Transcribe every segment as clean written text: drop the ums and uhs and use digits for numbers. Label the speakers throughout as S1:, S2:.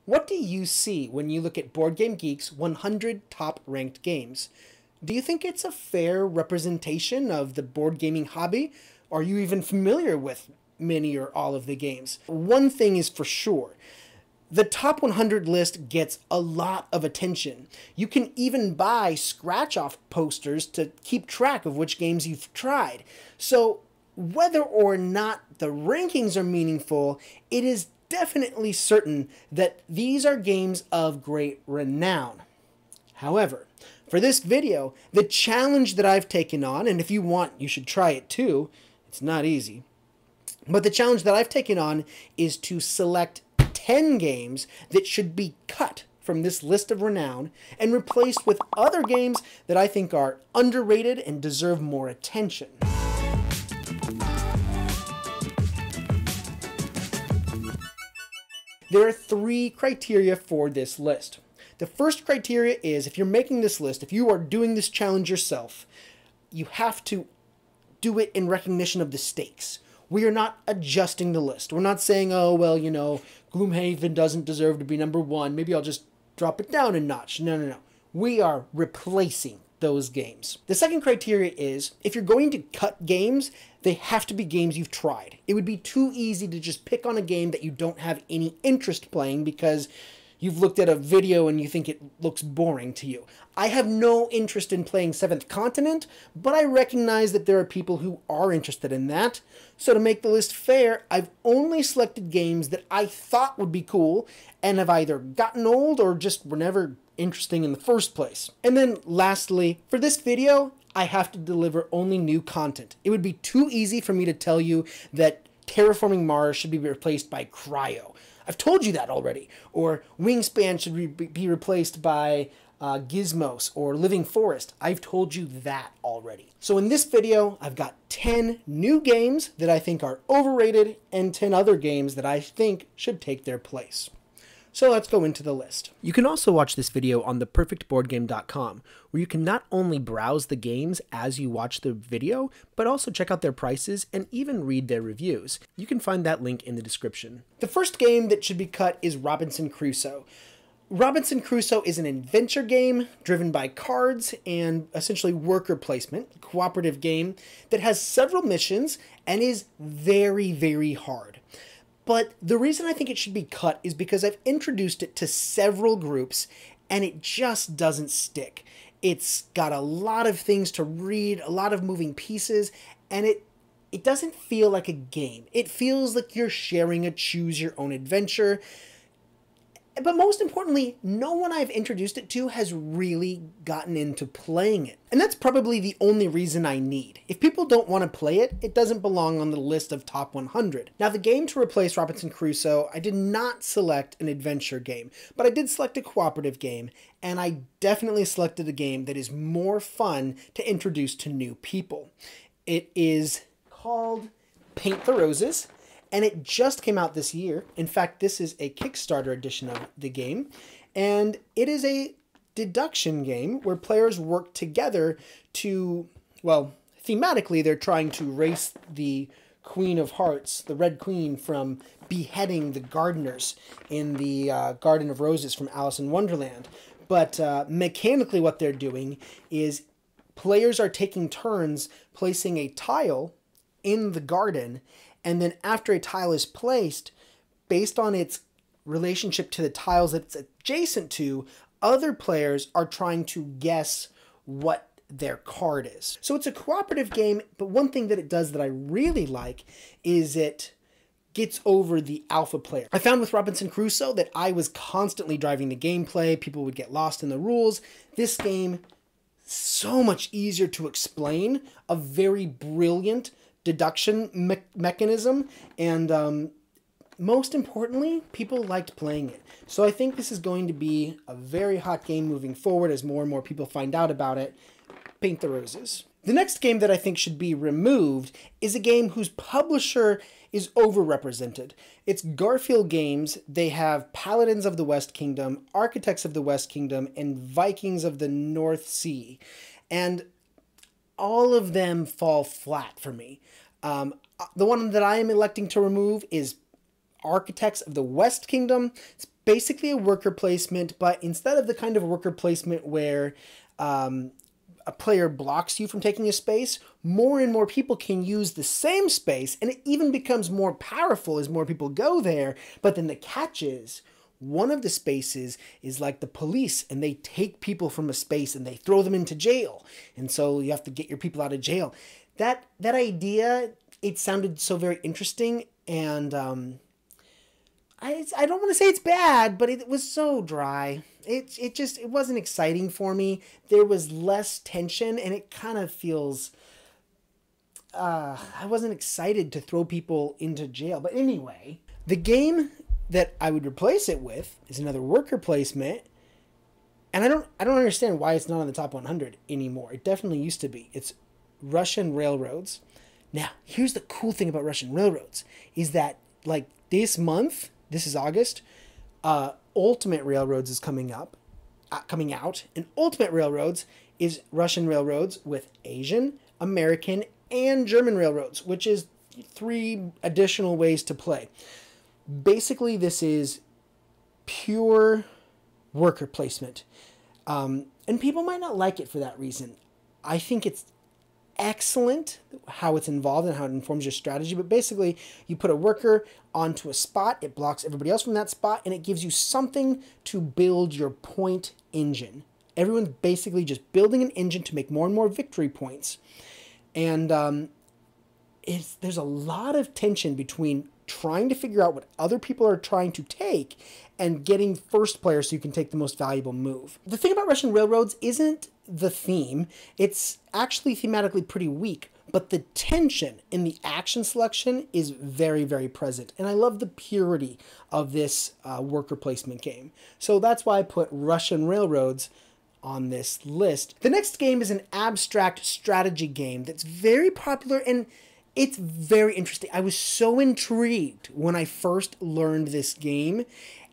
S1: What do you see when you look at BoardGameGeek's 100 top ranked games? Do you think it's a fair representation of the board gaming hobby? Are you even familiar with many or all of the games? One thing is for sure. The top 100 list gets a lot of attention. You can even buy scratch-off posters to keep track of which games you've tried. So whether or not the rankings are meaningful, it is definitely certain that these are games of great renown. However, for this video, the challenge that I've taken on, and if you want, you should try it too, it's not easy, but the challenge that I've taken on is to select 10 games that should be cut from this list of renown and replaced with other games that I think are underrated and deserve more attention. There are 3 criteria for this list. The first criteria is, if you're making this list, if you are doing this challenge yourself, you have to do it in recognition of the stakes. We are not adjusting the list. We're not saying, oh, well, you know, Gloomhaven doesn't deserve to be number 1. Maybe I'll just drop it down a notch. No. We are replacing those games. The second criteria is, if you're going to cut games, they have to be games you've tried. It would be too easy to just pick on a game that you don't have any interest playing because you've looked at a video and you think it looks boring to you. I have no interest in playing Seventh Continent, but I recognize that there are people who are interested in that. So to make the list fair, I've only selected games that I thought would be cool and have either gotten old or just were never interesting in the first place. And then lastly, for this video, I have to deliver only new content. It would be too easy for me to tell you that Terraforming Mars should be replaced by Cryo. I've told you that already. Or Wingspan should be replaced by Gizmos or Living Forest. I've told you that already. So in this video, I've got 10 new games that I think are overrated and 10 other games that I think should take their place. So let's go into the list. You can also watch this video on theperfectboardgame.com, where you can not only browse the games as you watch the video, but also check out their prices and even read their reviews. You can find that link in the description. The first game that should be cut is Robinson Crusoe. Robinson Crusoe is an adventure game driven by cards and essentially worker placement, cooperative game that has several missions and is very, very hard. But the reason I think it should be cut is because I've introduced it to several groups and it just doesn't stick. It's got a lot of things to read, a lot of moving pieces, and it doesn't feel like a game. It feels like you're sharing a choose your own adventure. But most importantly, no one I've introduced it to has really gotten into playing it. And that's probably the only reason I need. If people don't want to play it, it doesn't belong on the list of top 100. Now, the game to replace Robinson Crusoe, I did not select an adventure game, but I did select a cooperative game, and I definitely selected a game that is more fun to introduce to new people. It is called Paint the Roses. And it just came out this year. In fact, this is a Kickstarter edition of the game. And it is a deduction game where players work together to, well, thematically, they're trying to race the Queen of Hearts, the Red Queen, from beheading the gardeners in the Garden of Roses from Alice in Wonderland. But mechanically what they're doing is players are taking turns placing a tile in the garden, and then after a tile is placed, based on its relationship to the tiles that it's adjacent to, other players are trying to guess what their card is. So it's a cooperative game, but one thing that it does that I really like is it gets over the alpha player. I found with Robinson Crusoe that I was constantly driving the gameplay. People would get lost in the rules. This game, so much easier to explain, a very brilliant deduction mechanism, and most importantly, people liked playing it. So I think this is going to be a very hot game moving forward as more and more people find out about it. Paint the Roses. The next game that I think should be removed is a game whose publisher is overrepresented. It's Garfield Games. They have Paladins of the West Kingdom, Architects of the West Kingdom, and Vikings of the North Sea. And all of them fall flat for me. The one that I am electing to remove is Architects of the West Kingdom. It's basically a worker placement, but instead of the kind of worker placement where a player blocks you from taking a space, more and more people can use the same space, and it even becomes more powerful as more people go there. But then the catch is, one of the spaces is like the police, and they take people from a space and they throw them into jail. And so you have to get your people out of jail. That idea, it sounded so very interesting, and I don't want to say it's bad, but it was so dry. It wasn't exciting for me. There was less tension, and it kind of feels... I wasn't excited to throw people into jail. But anyway, the game that I would replace it with is another worker placement, and I don't understand why it's not on the top 100 anymore. It definitely used to be. It's Russian Railroads. Now, here's the cool thing about Russian Railroads, is that, like, this month, this is August, Ultimate Railroads is coming out, and Ultimate Railroads is Russian Railroads with Asian, American, and German railroads, which is 3 additional ways to play. Basically, this is pure worker placement. And people might not like it for that reason. I think it's excellent how it's involved and how it informs your strategy. But basically, you put a worker onto a spot, it blocks everybody else from that spot, and it gives you something to build your point engine. Everyone's basically just building an engine to make more and more victory points. And there's a lot of tension between trying to figure out what other people are trying to take and getting first player so you can take the most valuable move. The thing about Russian Railroads isn't the theme. It's actually thematically pretty weak, but the tension in the action selection is very, very present. And I love the purity of this worker placement game. So that's why I put Russian Railroads on this list. The next game is an abstract strategy game that's very popular, and it's very interesting. I was so intrigued when I first learned this game,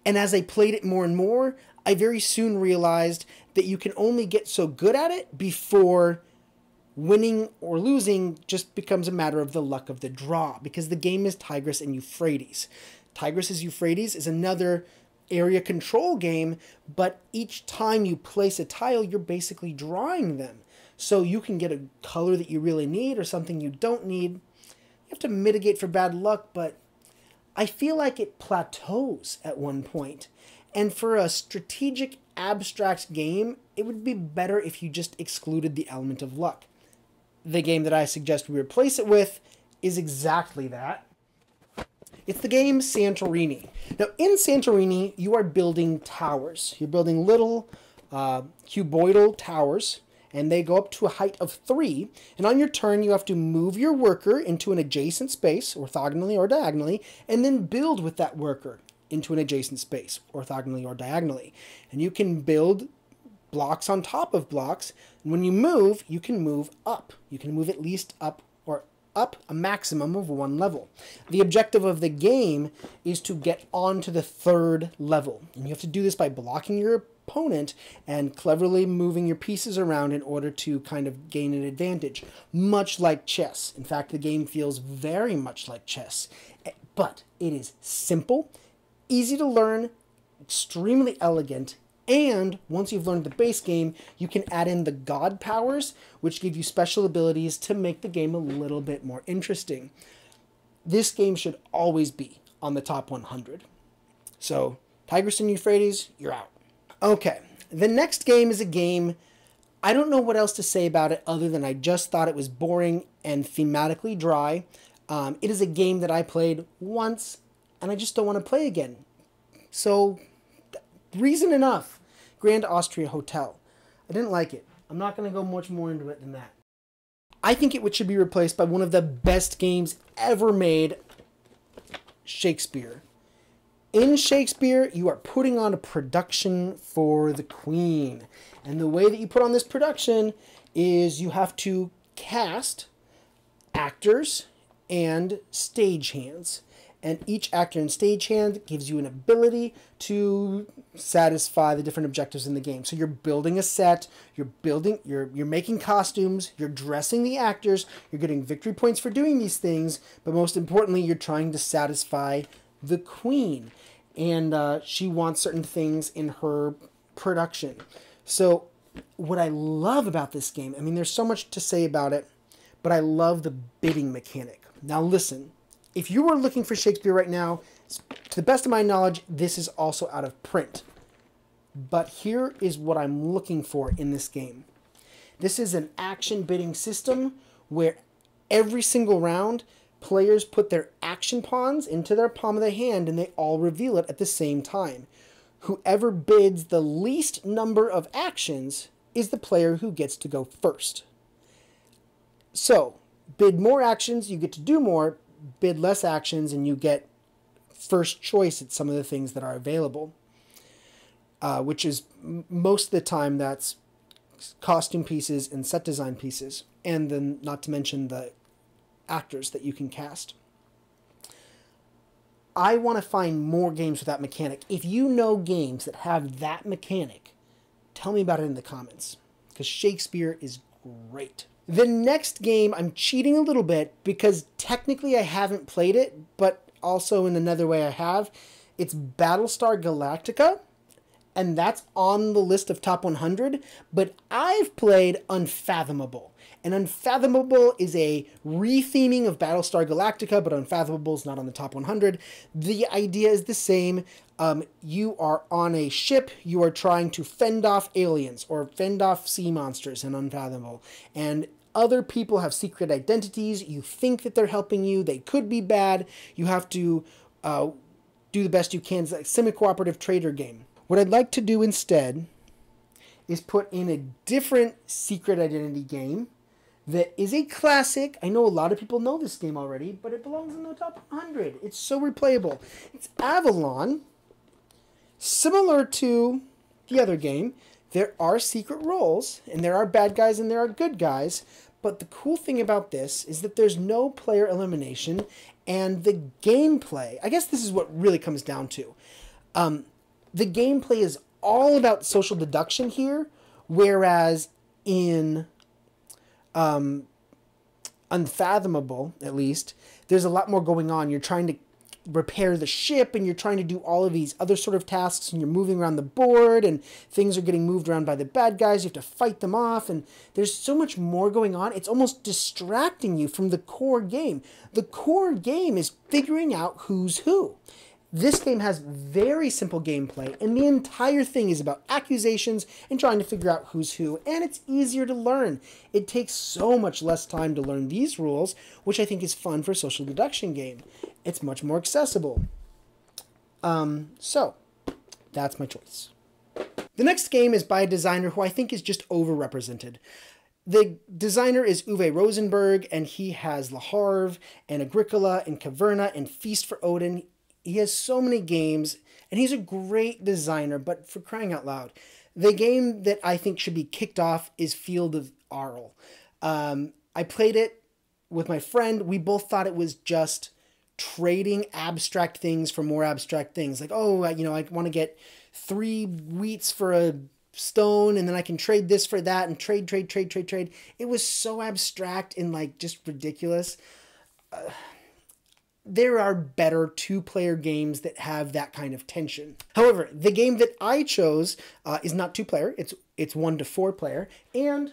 S1: and as I played it more and more, I very soon realized that you can only get so good at it before winning or losing just becomes a matter of the luck of the draw, because the game is Tigris and Euphrates. Tigris' Euphrates is another area control game, but each time you place a tile, you're basically drawing them. So you can get a color that you really need or something you don't need. You have to mitigate for bad luck, but I feel like it plateaus at one point. And for a strategic, abstract game, it would be better if you just excluded the element of luck. The game that I suggest we replace it with is exactly that. It's the game Santorini. Now, in Santorini, you are building towers. You're building little cuboidal towers, and they go up to a height of 3. And on your turn, you have to move your worker into an adjacent space, orthogonally or diagonally, and then build with that worker into an adjacent space, orthogonally or diagonally. And you can build blocks on top of blocks. And when you can move up. You can move at least up a maximum of 1 level. The objective of the game is to get onto the 3rd level. And you have to do this by blocking your opponent and cleverly moving your pieces around in order to kind of gain an advantage. Much like chess. In fact, the game feels very much like chess. But it is simple, easy to learn, extremely elegant, and once you've learned the base game, you can add in the god powers, which give you special abilities to make the game a little bit more interesting. This game should always be on the top 100. So, Tigris and Euphrates, you're out. Okay, the next game is a game, I don't know what else to say about it other than I just thought it was boring and thematically dry. It is a game that I played once, and I just don't want to play again. So, reason enough. Grand Austria Hotel. I didn't like it. I'm not going to go much more into it than that. I think it should be replaced by one of the best games ever made, Shakespeare. In Shakespeare, you are putting on a production for the Queen. And the way that you put on this production is you have to cast actors and stagehands. And each actor and stagehand gives you an ability to satisfy the different objectives in the game. So you're building a set, you're making costumes, you're dressing the actors, you're getting victory points for doing these things, but most importantly, you're trying to satisfy the Queen. and she wants certain things in her production. So what I love about this game, I mean, there's so much to say about it, but I love the bidding mechanic. Now listen, if you were looking for Shakespeare right now, to the best of my knowledge, this is also out of print. But here is what I'm looking for in this game. This is an action bidding system where every single round, players put their action pawns into their palm of the hand and they all reveal it at the same time. Whoever bids the least number of actions is the player who gets to go first. So, bid more actions, you get to do more. Bid less actions, and you get first choice at some of the things that are available. Which is, most of the time, that's costume pieces and set design pieces. And then, not to mention the actors that you can cast. I want to find more games with that mechanic. If you know games that have that mechanic, tell me about it in the comments, because Shakespeare is great. The next game, I'm cheating a little bit because technically I haven't played it, but also in another way I have. It's Battlestar Galactica, and that's on the list of top 100, but I've played Unfathomable. And Unfathomable is a retheming of Battlestar Galactica, but Unfathomable is not on the top 100. The idea is the same. You are on a ship, you are trying to fend off aliens or fend off sea monsters in Unfathomable. And other people have secret identities. You think that they're helping you. They could be bad. You have to do the best you can. It's like a semi-cooperative trader game. What I'd like to do instead is put in a different secret identity game that is a classic. I know a lot of people know this game already, but it belongs in the top 100. It's so replayable. It's Avalon. Similar to the other game, there are secret roles, and there are bad guys and there are good guys, but the cool thing about this is that there's no player elimination, and the gameplay, I guess this is what really comes down to. The gameplay is all about social deduction here, whereas in Unfathomable, at least, there's a lot more going on. You're trying to repair the ship, and you're trying to do all of these other sort of tasks, and you're moving around the board, and things are getting moved around by the bad guys. You have to fight them off, and there's so much more going on. It's almost distracting you from the core game. The core game is figuring out who's who. This game has very simple gameplay, and the entire thing is about accusations and trying to figure out who's who, and it's easier to learn. It takes so much less time to learn these rules, which I think is fun for a social deduction game. It's much more accessible. So, that's my choice. The next game is by a designer who I think is just overrepresented. The designer is Uwe Rosenberg, and he has Le Havre, and Agricola, and Caverna, and Feast for Odin. He has so many games, and he's a great designer, but for crying out loud, the game that I think should be kicked off is Field of Arle. I played it with my friend. We both thought it was just trading abstract things for more abstract things. Like, oh, I want to get 3 wheats for a stone, and then I can trade this for that, and trade. It was so abstract and like just ridiculous. There are better 2-player games that have that kind of tension. However, the game that I chose is not 2-player. It's 1 to 4-player, and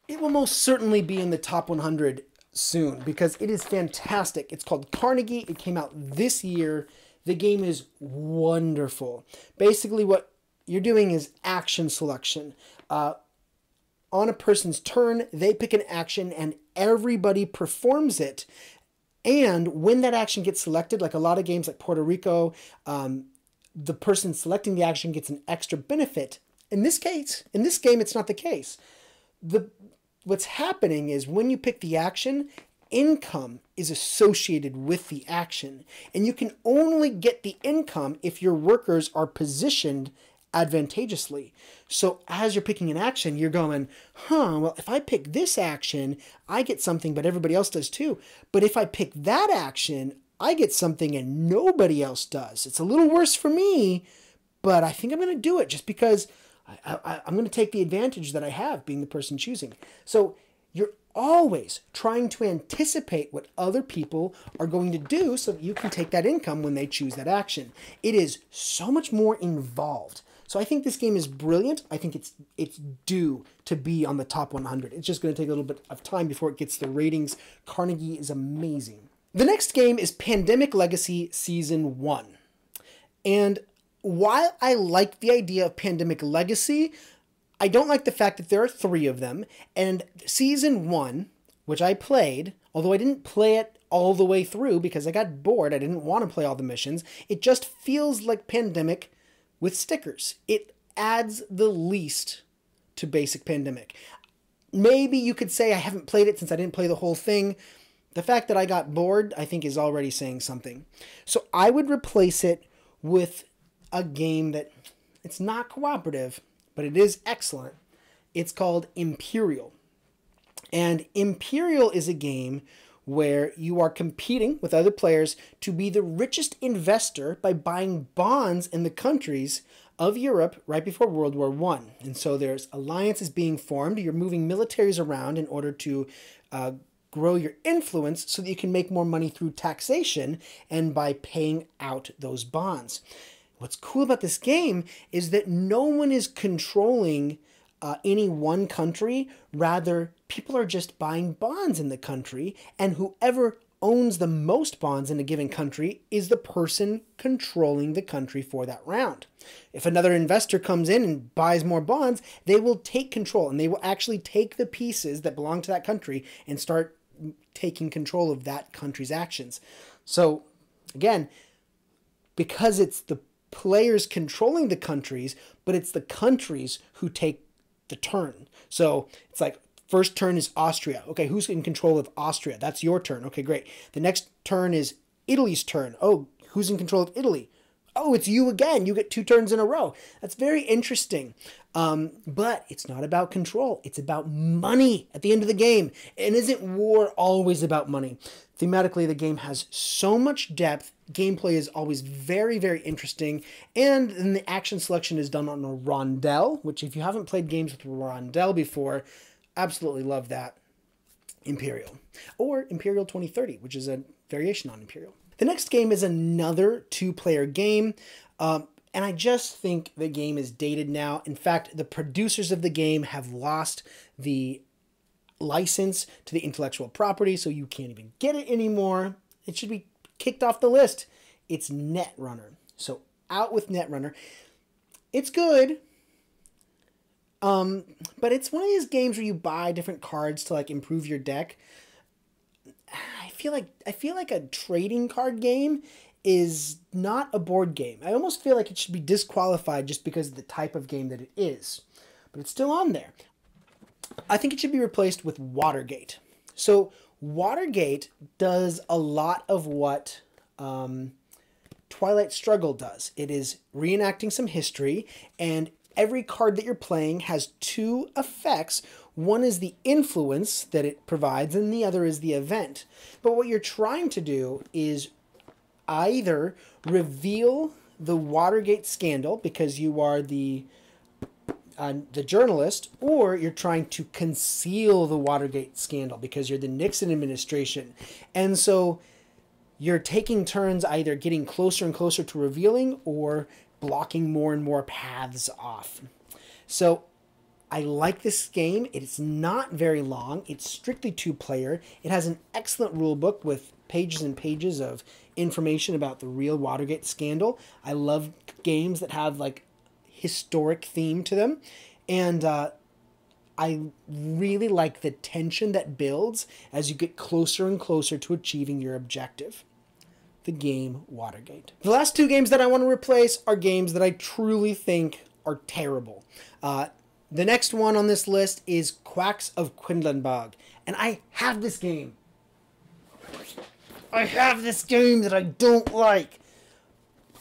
S1: it will most certainly be in the top 100 soon because it is fantastic. It's called Carnegie. It came out this year. The game is wonderful. Basically, what you're doing is action selection. On a person's turn, they pick an action, and everybody performs it. And when that action gets selected, like a lot of games like Puerto Rico, the person selecting the action gets an extra benefit. In this game, it's not the case. What's happening is when you pick the action, income is associated with the action. And you can only get the income if your workers are positioned advantageously. So as you're picking an action, you're going, well, if I pick this action, I get something, but everybody else does too. But if I pick that action, I get something and nobody else does. It's a little worse for me, but I think I'm going to do it just because I'm going to take the advantage that I have being the person choosing. So you're always trying to anticipate what other people are going to do so that you can take that income when they choose that action. It is so much more involved. So I think this game is brilliant. I think it's due to be on the top 100. It's just going to take a little bit of time before it gets the ratings. Carnegie is amazing. The next game is Pandemic Legacy Season 1. And while I like the idea of Pandemic Legacy, I don't like the fact that there are 3 of them. And Season 1, which I played, although I didn't play it all the way through because I got bored, I didn't want to play all the missions, it just feels like Pandemic with stickers. It adds the least to basic Pandemic. Maybe you could say I haven't played it since I didn't play the whole thing. The fact that I got bored, I think, is already saying something. So I would replace it with a game that it's not cooperative, but it is excellent. It's called Imperial. And Imperial is a game where you are competing with other players to be the richest investor by buying bonds in the countries of Europe right before World War I. And so there's alliances being formed. You're moving militaries around in order to grow your influence so that you can make more money through taxation and by paying out those bonds. What's cool about this game is that no one is controlling any one country. Rather, people are just buying bonds in the country, and whoever owns the most bonds in a given country is the person controlling the country for that round. If another investor comes in and buys more bonds, they will take control, and they will actually take the pieces that belong to that country and start taking control of that country's actions. So, again, because it's the players controlling the countries, but it's the countries who take the turn. So it's like first turn is Austria. Okay, who's in control of Austria? That's your turn. Okay, great. The next turn is Italy's turn. Oh, who's in control of Italy? Oh, it's you again. You get 2 turns in a row. That's very interesting. But it's not about control. It's about money at the end of the game. And isn't war always about money? Thematically, the game has so much depth. Gameplay is always very, very interesting. And then the action selection is done on a rondel, which if you haven't played games with rondel before, absolutely love that. Imperial. Or Imperial 2030, which is a variation on Imperial. The next game is another 2-player game. And I just think the game is dated now. In fact, the producers of the game have lost the license to the intellectual property, so you can't even get it anymore. It should be kicked off the list. It's Netrunner. So out with Netrunner. It's good, but it's one of these games where you buy different cards to like improve your deck. I feel like a trading card game is not a board game. I almost feel like it should be disqualified just because of the type of game that it is, but it's still on there. I think it should be replaced with Watergate. So Watergate does a lot of what Twilight Struggle does. It is reenacting some history, and every card that you're playing has 2 effects. One is the influence that it provides, and the other is the event. But what you're trying to do is either reveal the Watergate scandal because you are the journalist, or you're trying to conceal the Watergate scandal because you're the Nixon administration. And so you're taking turns either getting closer and closer to revealing or blocking more and more paths off. So I like this game. It's not very long. It's strictly 2-player. It has an excellent rule book with pages and pages of information about the real Watergate scandal. I love games that have like historic theme to them, and I really like the tension that builds as you get closer and closer to achieving your objective. The game Watergate. The last 2 games that I want to replace are games that I truly think are terrible. The next one on this list is Quacks of Quedlinburg, and I have this game. I have this game that I don't like.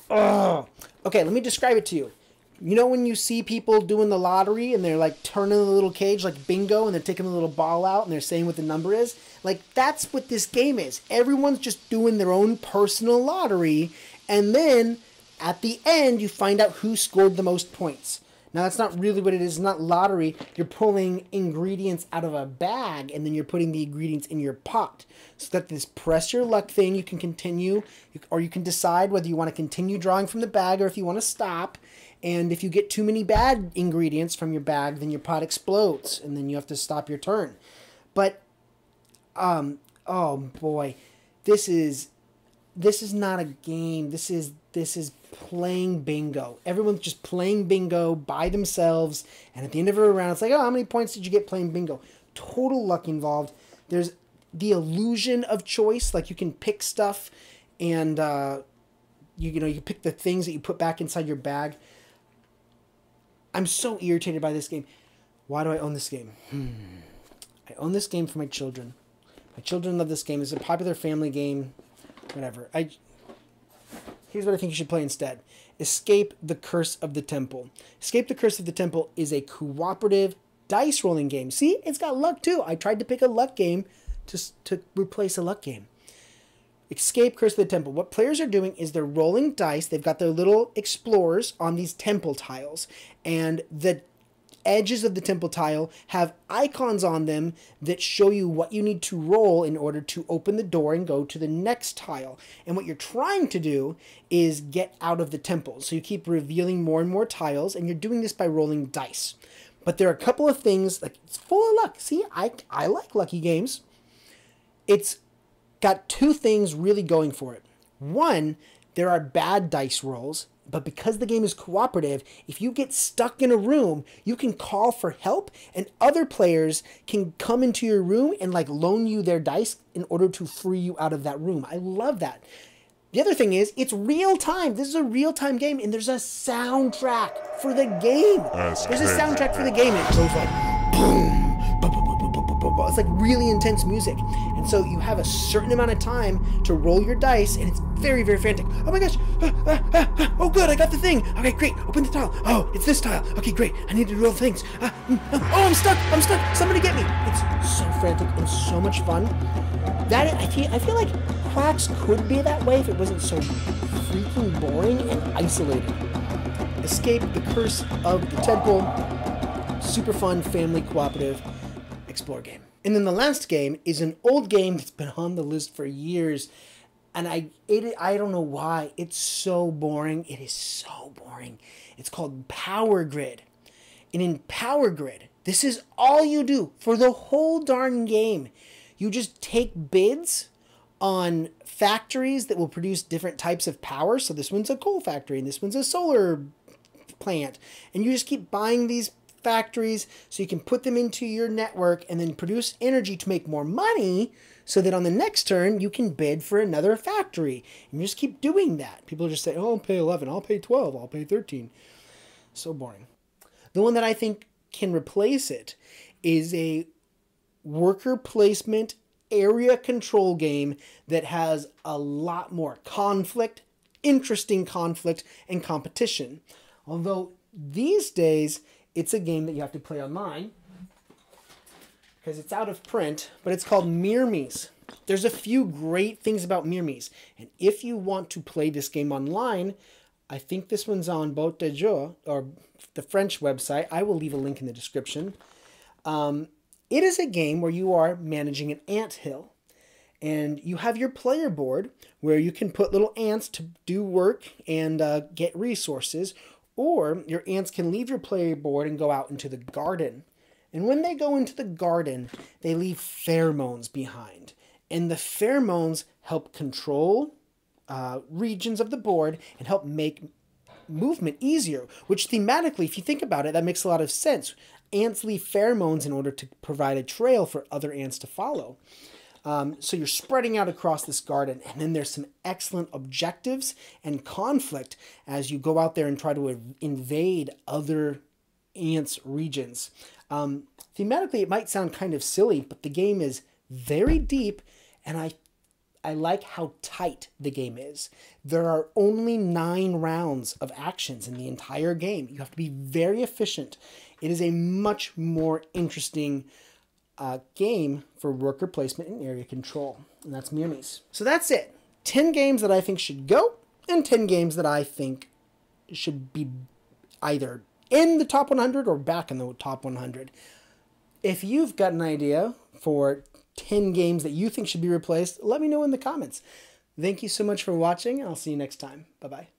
S1: Ugh. Okay, let me describe it to you. You know when you see people doing the lottery and they're like turning the little cage like bingo and they're taking the little ball out and they're saying what the number is? Like that's what this game is. Everyone's just doing their own personal lottery, and then at the end you find out who scored the most points. Now, that's not really what it is. It's not lottery. You're pulling ingredients out of a bag, and then you're putting the ingredients in your pot. So that this press your luck thing, you can continue, or you can decide whether you want to continue drawing from the bag or if you want to stop. And if you get too many bad ingredients from your bag, then your pot explodes, and then you have to stop your turn. But, oh boy, this is not a game. This is playing bingo. Everyone's just playing bingo by themselves, and at the end of every round, it's like, oh, how many points did you get playing bingo? Total luck involved. There's the illusion of choice, like you can pick stuff, and you pick the things that you put back inside your bag. I'm so irritated by this game. Why do I own this game? I own this game for my children. My children love this game. It's a popular family game. Whatever. Here's what I think you should play instead. Escape the Curse of the Temple. Escape the Curse of the Temple is a cooperative dice rolling game. See, it's got luck too. I tried to pick a luck game to replace a luck game. Escape Curse of the Temple. What players are doing is they're rolling dice. They've got their little explorers on these temple tiles, and the edges of the temple tile have icons on them that show you what you need to roll in order to open the door and go to the next tile. And what you're trying to do is get out of the temple. So you keep revealing more and more tiles, and you're doing this by rolling dice. But there are a couple of things, like, it's full of luck. See, I like lucky games. It's got two things really going for it. One, there are bad dice rolls. But because the game is cooperative, if you get stuck in a room, you can call for help, and other players can come into your room and like loan you their dice in order to free you out of that room. I love that. The other thing is, it's real time. This is a real time game, and there's a soundtrack for the game. There's a soundtrack for the game, and it goes like boom. It's like really intense music. And so you have a certain amount of time to roll your dice, and it's very, very frantic. Oh my gosh. Oh, good. I got the thing. Okay, great. Open the tile. Oh, it's this tile. Okay, great. I need to roll things. Oh, I'm stuck. I'm stuck. Somebody get me. It's so frantic and so much fun. I feel like Quacks could be that way if it wasn't so freaking boring and isolated. Escape the Curse of the Temple. Super fun, family cooperative explore game. And then the last game is an old game that's been on the list for years, and I don't know why. It's so boring. It is so boring. It's called Power Grid. And in Power Grid, this is all you do for the whole darn game. You just take bids on factories that will produce different types of power. So this one's a coal factory, and this one's a solar plant. And you just keep buying these factories so you can put them into your network and then produce energy to make more money, so that on the next turn you can bid for another factory, and you just keep doing that. People just say, oh, I'll pay 11, I'll pay 12, I'll pay 13. So boring. The one that I think can replace it is a worker placement area control game that has a lot more conflict, interesting conflict, and competition. Although these days it's a game that you have to play online because it's out of print, but it's called Mirmies. There's a few great things about Mirmies, and if you want to play this game online, I think this one's on BoardGameGeek, or the French website. I will leave a link in the description. It is a game where you are managing an anthill, and you have your player board where you can put little ants to do work and get resources, or your ants can leave your player board and go out into the garden. And when they go into the garden, they leave pheromones behind. And the pheromones help control regions of the board and help make movement easier, which thematically, if you think about it, that makes a lot of sense. Ants leave pheromones in order to provide a trail for other ants to follow. So you're spreading out across this garden, and then there's some excellent objectives and conflict as you go out there and try to invade other ants' regions. Thematically, it might sound kind of silly, but the game is very deep, and I like how tight the game is. There are only 9 rounds of actions in the entire game. You have to be very efficient. It is a much more interesting game for worker placement and area control. And that's Mirmies. So that's it. 10 games that I think should go, and 10 games that I think should be either in the top 100 or back in the top 100. If you've got an idea for 10 games that you think should be replaced, let me know in the comments. Thank you so much for watching, and I'll see you next time. Bye-bye.